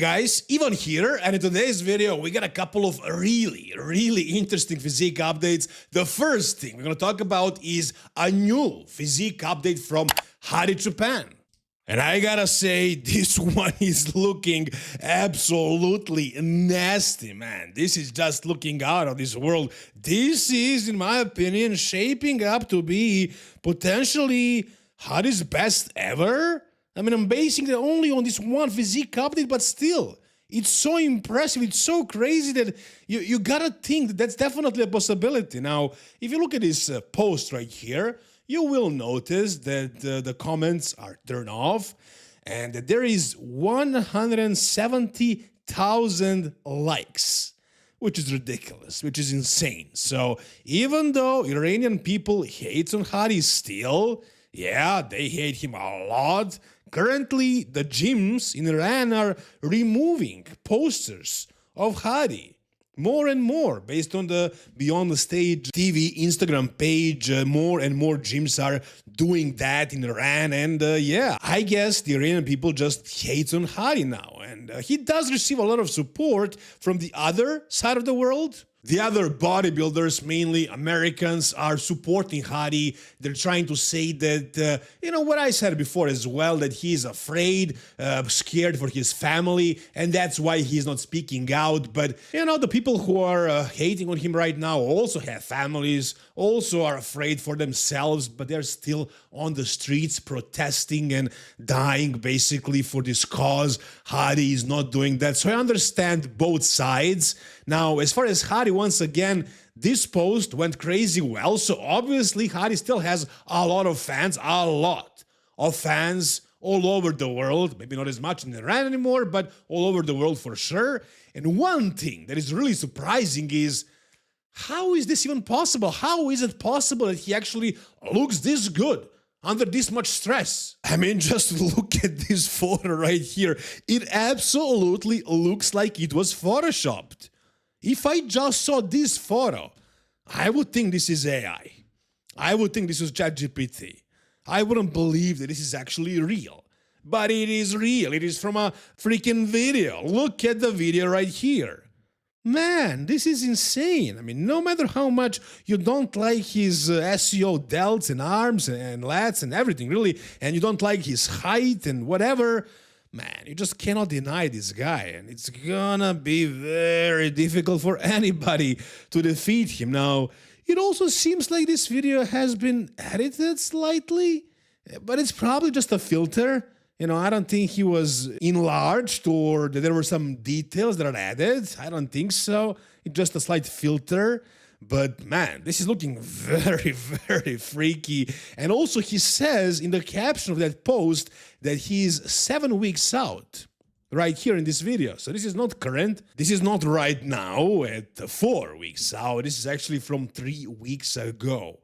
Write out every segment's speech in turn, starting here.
guys, Ivan here, and in today's video we got a couple of really interesting physique updates. The first thing we're gonna talk about is a new physique update from Hadi Choopan. And I gotta say, this one is looking absolutely nasty, man. This is just looking out of this world. This is, in my opinion, shaping up to be potentially Hadi's best ever. I mean, I'm basing it only on this one physique update, but still, it's so impressive, it's so crazy that you gotta think that that's definitely a possibility. Now, if you look at this post right here, you will notice that the comments are turned off and that there is 170,000 likes, which is ridiculous, which is insane. So even though Iranian people hate on Hadi still, yeah, they hate him a lot. Currently, the gyms in Iran are removing posters of Hadi more and more based on the Beyond the Stage TV Instagram page. More and more gyms are doing that in Iran, and yeah, I guess the Iranian people just hate on Hadi now, and he does receive a lot of support from the other side of the world. The other bodybuilders, mainly Americans, are supporting Hadi. They're trying to say that, what I said before as well, that he's afraid, scared for his family, and that's why he's not speaking out. But, the people who are hating on him right now also have families, also are afraid for themselves, but they're still on the streets protesting and dying, basically, for this cause. Hadi is not doing that. So I understand both sides. Now, as far as Hadi, once again, this post went crazy well, so obviously Hadi still has a lot of fans, all over the world, maybe not as much in Iran anymore, but all over the world for sure. And one thing that is really surprising is, how is this even possible? How is it possible that he actually looks this good under this much stress? I mean, just look at this photo right here. It absolutely looks like it was photoshopped. If I just saw this photo, I would think this is AI. I would think this was ChatGPT. I wouldn't believe that this is actually real. But it is real. It is from a freaking video. Look at the video right here. Man, this is insane. I mean, no matter how much you don't like his SEO delts and arms and lats and everything, really, and you don't like his height and whatever, man, you just cannot deny this guy, and it's gonna be very difficult for anybody to defeat him. Now, it also seems like this video has been edited slightly, but it's probably just a filter. I don't think he was enlarged or that there were some details that are added. I don't think so. It's just a slight filter. But man, this is looking very freaky. And also he says in the caption of that post that he's 7 weeks out right here in this video. So this is not current. This is not right now at 4 weeks out. This is actually from 3 weeks ago.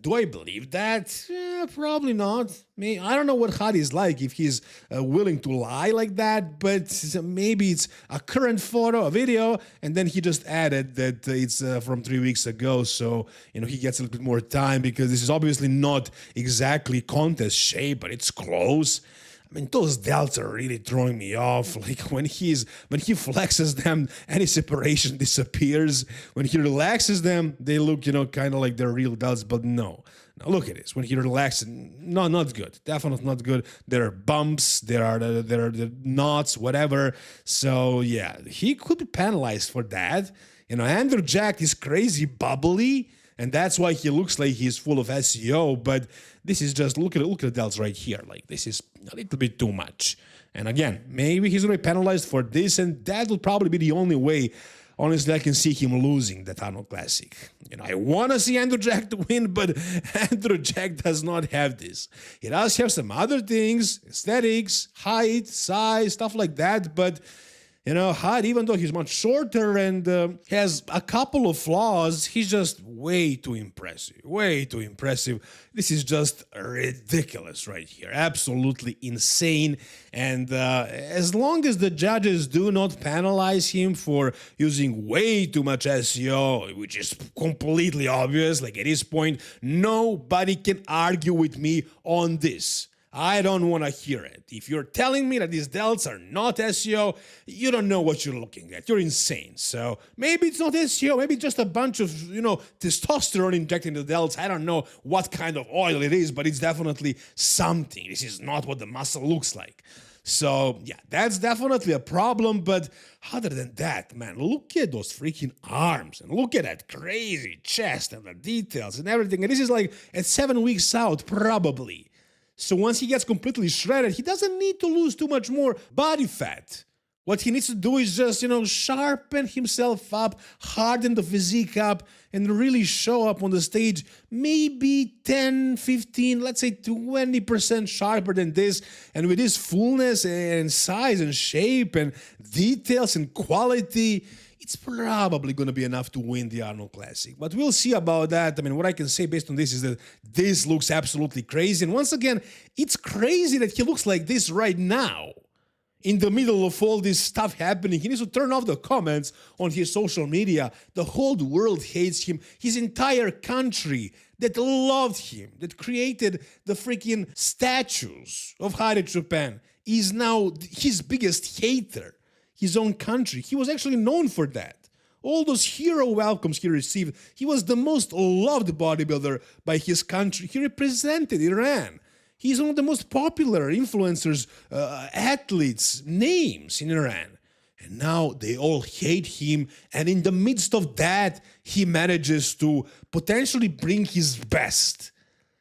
Do I believe that? Probably not. I don't know what Hadi is like, if he's willing to lie like that, but maybe it's a current photo, a video, and then he just added that it's from 3 weeks ago, so, he gets a little bit more time, because this is obviously not exactly contest shape, but it's close. I mean, those delts are really throwing me off. Like when he flexes them, any separation disappears. When he relaxes them, they look, kind of like they're real delts, but no. Now look at this. When he relaxes, no, not good. Definitely not good. There are bumps, there are the knots, whatever. So yeah, he could be penalized for that. Andrew Jack is crazy bubbly, and that's why he looks like he's full of SEO, but this is just, look at the delts right here. Like, this is a little bit too much. And again, maybe he's going to be penalized for this, and that will probably be the only way, honestly, I can see him losing the Arnold Classic. I want to see Andrew Jack to win, but Andrew Jack does not have this. He does have some other things, aesthetics, height, size, stuff like that, but Hadi, even though he's much shorter and has a couple of flaws, he's just way too impressive. Way too impressive. This is just ridiculous right here. Absolutely insane. And as long as the judges do not penalize him for using way too much SEO, which is completely obvious, like at this point, nobody can argue with me on this. I don't want to hear it. If you're telling me that these delts are not SEO, you don't know what you're looking at. You're insane. So maybe it's not SEO, maybe just a bunch of, testosterone injected in the delts. I don't know what kind of oil it is, but it's definitely something. This is not what the muscle looks like. So, yeah, that's definitely a problem, but other than that, man, look at those freaking arms and look at that crazy chest and the details and everything. And this is like at 7 weeks out, probably. So once he gets completely shredded, he doesn't need to lose too much more body fat. What he needs to do is just, sharpen himself up, harden the physique up, and really show up on the stage maybe 10, 15, let's say 20% sharper than this. And with this fullness and size and shape and details and quality, it's probably going to be enough to win the Arnold Classic. But we'll see about that. I mean, what I can say based on this is that this looks absolutely crazy. And once again, it's crazy that he looks like this right now. In the middle of all this stuff happening, he needs to turn off the comments on his social media. The whole world hates him. His entire country that loved him, that created the freaking statues of Hadi Choopan, is now his biggest hater. His own country. He was actually known for that. All those hero welcomes he received. He was the most loved bodybuilder by his country. He represented Iran. He's one of the most popular influencers, athletes, names in Iran. And now they all hate him. And in the midst of that, he manages to potentially bring his best,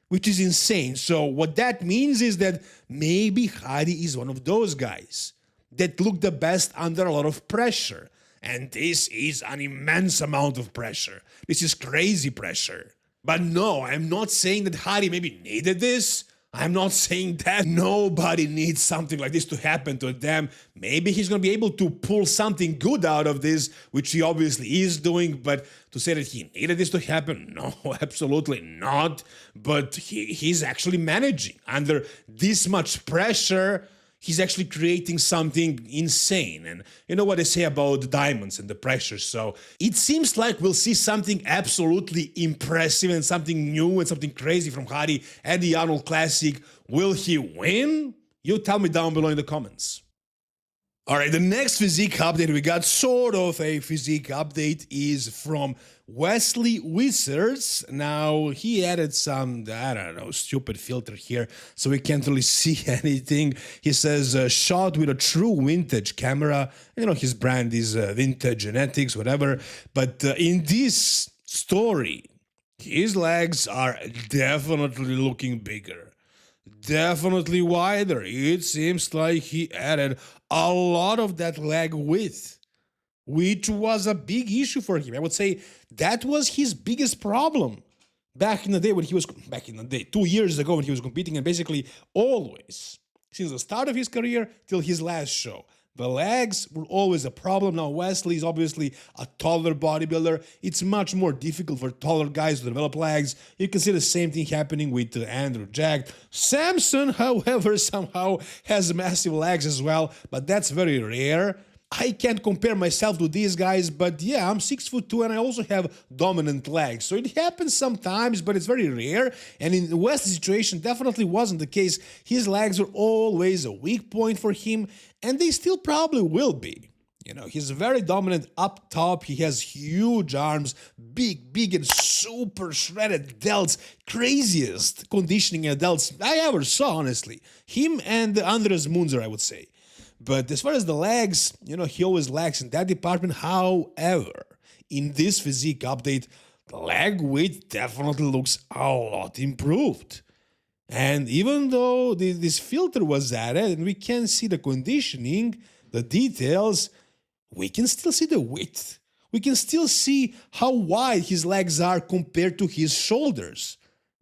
which is insane. So what that means is that maybe Hadi is one of those guys that look the best under a lot of pressure. And this is an immense amount of pressure. This is crazy pressure. But no, I'm not saying that Hadi maybe needed this. I'm not saying that nobody needs something like this to happen to them. Maybe he's going to be able to pull something good out of this, which he obviously is doing, but to say that he needed this to happen, no, absolutely not. But he's actually managing under this much pressure. He's actually creating something insane. And you know what they say about the diamonds and the pressure. So it seems like we'll see something absolutely impressive and something new and something crazy from Hadi at the Arnold Classic. Will he win? You tell me down below in the comments. All right, the next physique update, we got sort of a physique update, is from Wesley Wizards. Now, he added some, I don't know, stupid filter here, so we can't really see anything. He says, shot with a true vintage camera. His brand is Vintage Genetics, whatever. But in this story, his legs are definitely looking bigger. Definitely wider. It seems like he added a lot of that leg width, which was a big issue for him. I would say that was his biggest problem back in the day when he was, 2 years ago when he was competing, and basically always, since the start of his career till his last show. The legs were always a problem. Now, Wesley is obviously a taller bodybuilder. It's much more difficult for taller guys to develop legs. You can see the same thing happening with Andrew Jack. Samson, however, somehow has massive legs as well, but that's very rare. I can't compare myself to these guys, but yeah, I'm 6'2" and I also have dominant legs. So it happens sometimes, but it's very rare. And in West's situation, definitely wasn't the case. His legs were always a weak point for him, and they still probably will be. He's very dominant up top. He has huge arms, big and super shredded delts. Craziest conditioning delts I ever saw, honestly. Him and Andres Munzer, I would say. But as far as the legs, he always lacks in that department. However, in this physique update, the leg width definitely looks a lot improved. And even though this filter was added and we can see the conditioning, the details, we can still see the width. We can still see how wide his legs are compared to his shoulders.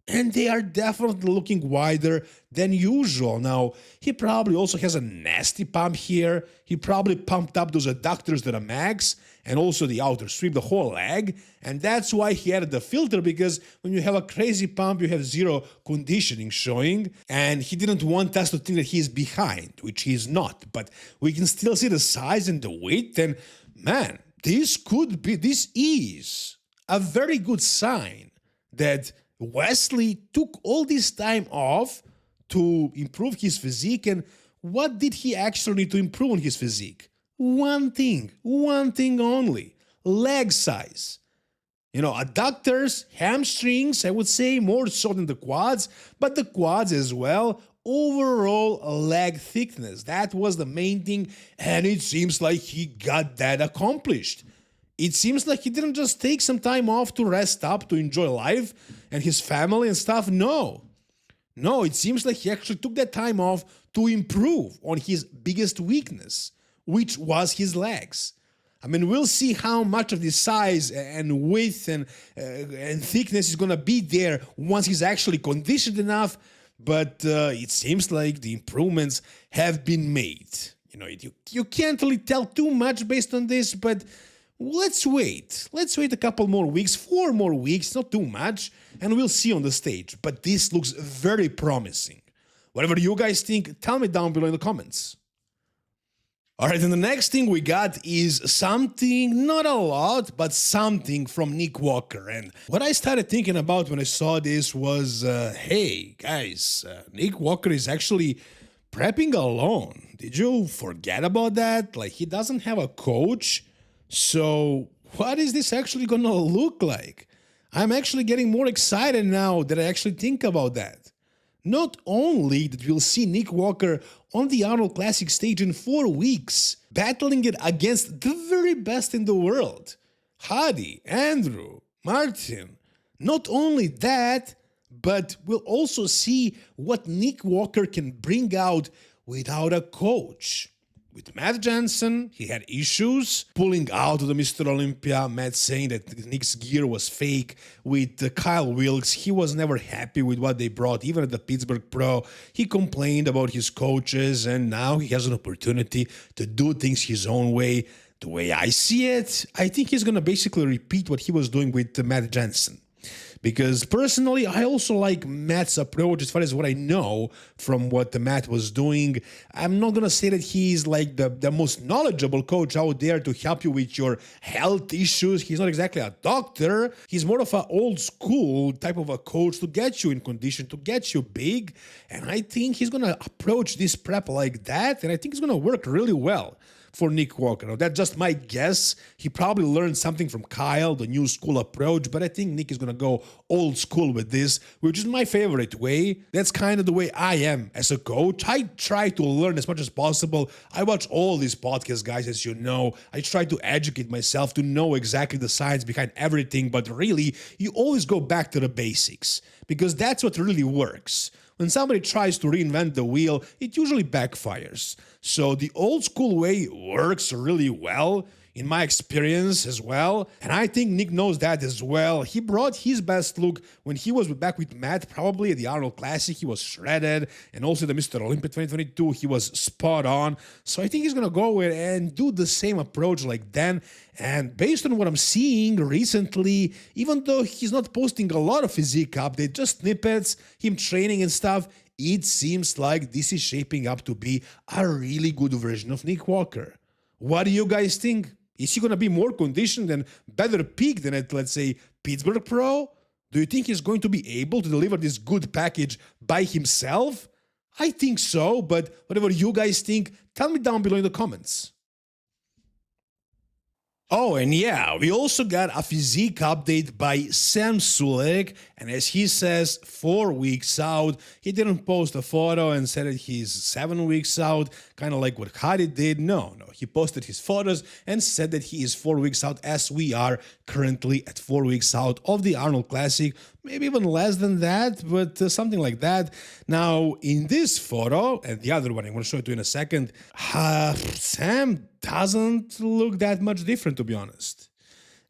And they are definitely looking wider than usual. Now, he probably also has a nasty pump here. He probably pumped up those adductors to the max and also the outer strip, the whole leg. And that's why he added the filter, because when you have a crazy pump, you have zero conditioning showing. And he didn't want us to think that he's behind, which he's not. But we can still see the size and the width. And man, this is a very good sign that Wesley took all this time off to improve his physique. And what did he actually need to improve on his physique? One thing only: leg size. Adductors, hamstrings, I would say more so than the quads, but the quads as well. Overall leg thickness. That was the main thing, and it seems like he got that accomplished. It seems like he didn't just take some time off to rest up, to enjoy life and his family and stuff. No, it seems like he actually took that time off to improve on his biggest weakness, which was his legs. I mean, we'll see how much of the size and width and thickness is going to be there once he's actually conditioned enough, but it seems like the improvements have been made. You can't really tell too much based on this, but let's wait. Let's wait a couple more weeks, 4 more weeks, not too much, and we'll see on the stage. But this looks very promising. Whatever you guys think, tell me down below in the comments. All right, and the next thing we got is something, not a lot, but something from Nick Walker. And what I started thinking about when I saw this was, hey, guys, Nick Walker is actually prepping alone. Did you forget about that? Like, he doesn't have a coach. So what is this actually going to look like? I'm actually getting more excited now that I actually think about that. Not only that we'll see Nick Walker on the Arnold Classic stage in 4 weeks, battling it against the very best in the world, Hadi, Andrew, Martin. Not only that, but we'll also see what Nick Walker can bring out without a coach. With Matt Jansen, he had issues pulling out of the Mr. Olympia, Matt saying that Nick's gear was fake. With Kyle Wilkes, he was never happy with what they brought, even at the Pittsburgh Pro. He complained about his coaches, and now he has an opportunity to do things his own way. The way I see it, I think he's going to basically repeat what he was doing with Matt Jansen. Because personally, I also like Matt's approach as far as what I know from what Matt was doing. I'm not going to say that he's like the most knowledgeable coach out there to help you with your health issues. He's not exactly a doctor. He's more of an old school type of a coach to get you in condition, to get you big. And I think he's going to approach this prep like that. And I think it's going to work really well for Nick Walker. Now, that's just my guess. He probably learned something from Kyle, the new school approach, but I think Nick is going to go old school with this, which is my favorite way. That's kind of the way I am as a coach. I try to learn as much as possible. I watch all these podcasts, guys, as you know. I try to educate myself to know exactly the science behind everything, but really, you always go back to the basics because that's what really works. When somebody tries to reinvent the wheel, it usually backfires. So the old school way works really well, in my experience as well. And I think Nick knows that as well. He brought his best look when he was back with Matt, probably at the Arnold Classic. He was shredded. And also the Mr. Olympia 2022, he was spot on. So I think he's going to go in and do the same approach like then. And based on what I'm seeing recently, even though he's not posting a lot of physique updates, just snippets, him training and stuff, it seems like this is shaping up to be a really good version of Nick Walker. What do you guys think? Is he going to be more conditioned and better peaked than at, let's say, Pittsburgh Pro? Do you think he's going to be able to deliver this good package by himself? I think so, but whatever you guys think, tell me down below in the comments. Oh, and yeah, we also got a physique update by Sam Sulek, and as he says, 4 weeks out. He didn't post a photo and said that he's 7 weeks out, kind of like what Hadi did. No, he posted his photos and said that he is 4 weeks out, as we are currently at 4 weeks out of the Arnold Classic, maybe even less than that, but something like that. Now, in this photo, and the other one I'm going to show it to you in a second, Sam doesn't look that much different, to be honest.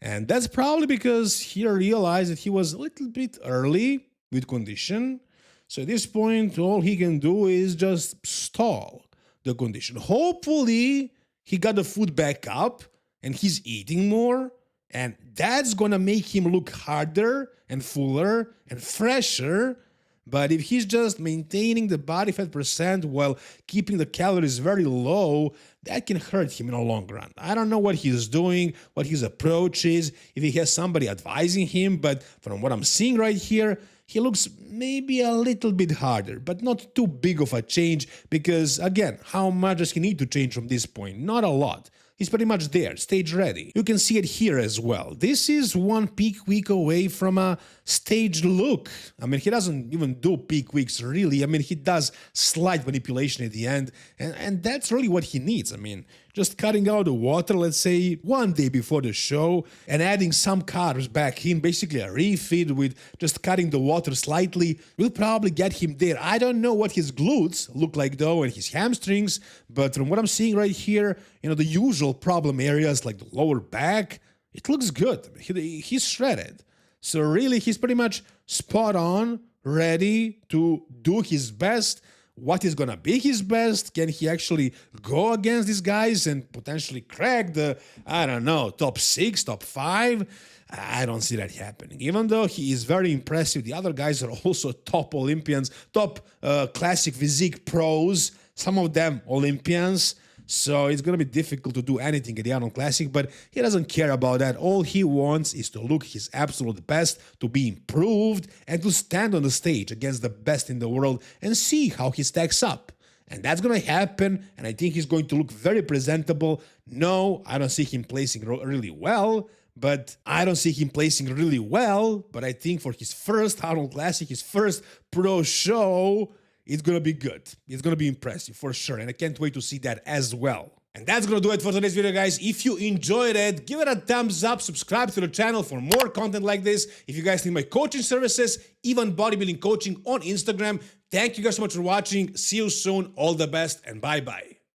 And that's probably because he realized that he was a little bit early with condition. So at this point, all he can do is just stall the condition. Hopefully, he got the food back up and he's eating more. And that's going to make him look harder and fuller and fresher. But if he's just maintaining the body fat percent while keeping the calories very low, that can hurt him in the long run. I don't know what he's doing, what his approach is, if he has somebody advising him, but from what I'm seeing right here, he looks maybe a little bit harder, but not too big of a change because, again, how much does he need to change from this point? Not a lot. He's pretty much there, stage ready. You can see it here as well. This is one peak week away from a staged look. I mean, he doesn't even do peak weeks really. I mean, he does slight manipulation at the end, and that's really what he needs. I mean, just cutting out the water, let's say, one day before the show and adding some carbs back in, basically a refeed with just cutting the water slightly, will probably get him there. I don't know what his glutes look like though and his hamstrings, but from what I'm seeing right here, the usual problem areas like the lower back, it looks good. I mean, he's shredded. So really, he's pretty much spot on, ready to do his best. What is gonna be his best? Can he actually go against these guys and potentially crack the, I don't know, top 6, top 5? I don't see that happening. Even though he is very impressive, the other guys are also top Olympians, top classic physique pros, some of them Olympians. So it's going to be difficult to do anything at the Arnold Classic, but he doesn't care about that. All he wants is to look his absolute best, to be improved, and to stand on the stage against the best in the world and see how he stacks up. And that's going to happen, and I think he's going to look very presentable. No, I don't see him placing really well, but I think for his first Arnold Classic, his first pro show, it's going to be good. It's going to be impressive for sure. And I can't wait to see that as well. And that's going to do it for today's video, guys. If you enjoyed it, give it a thumbs up, subscribe to the channel for more content like this. If you guys need my coaching services, even bodybuilding coaching on Instagram, thank you guys so much for watching. See you soon. All the best and bye-bye.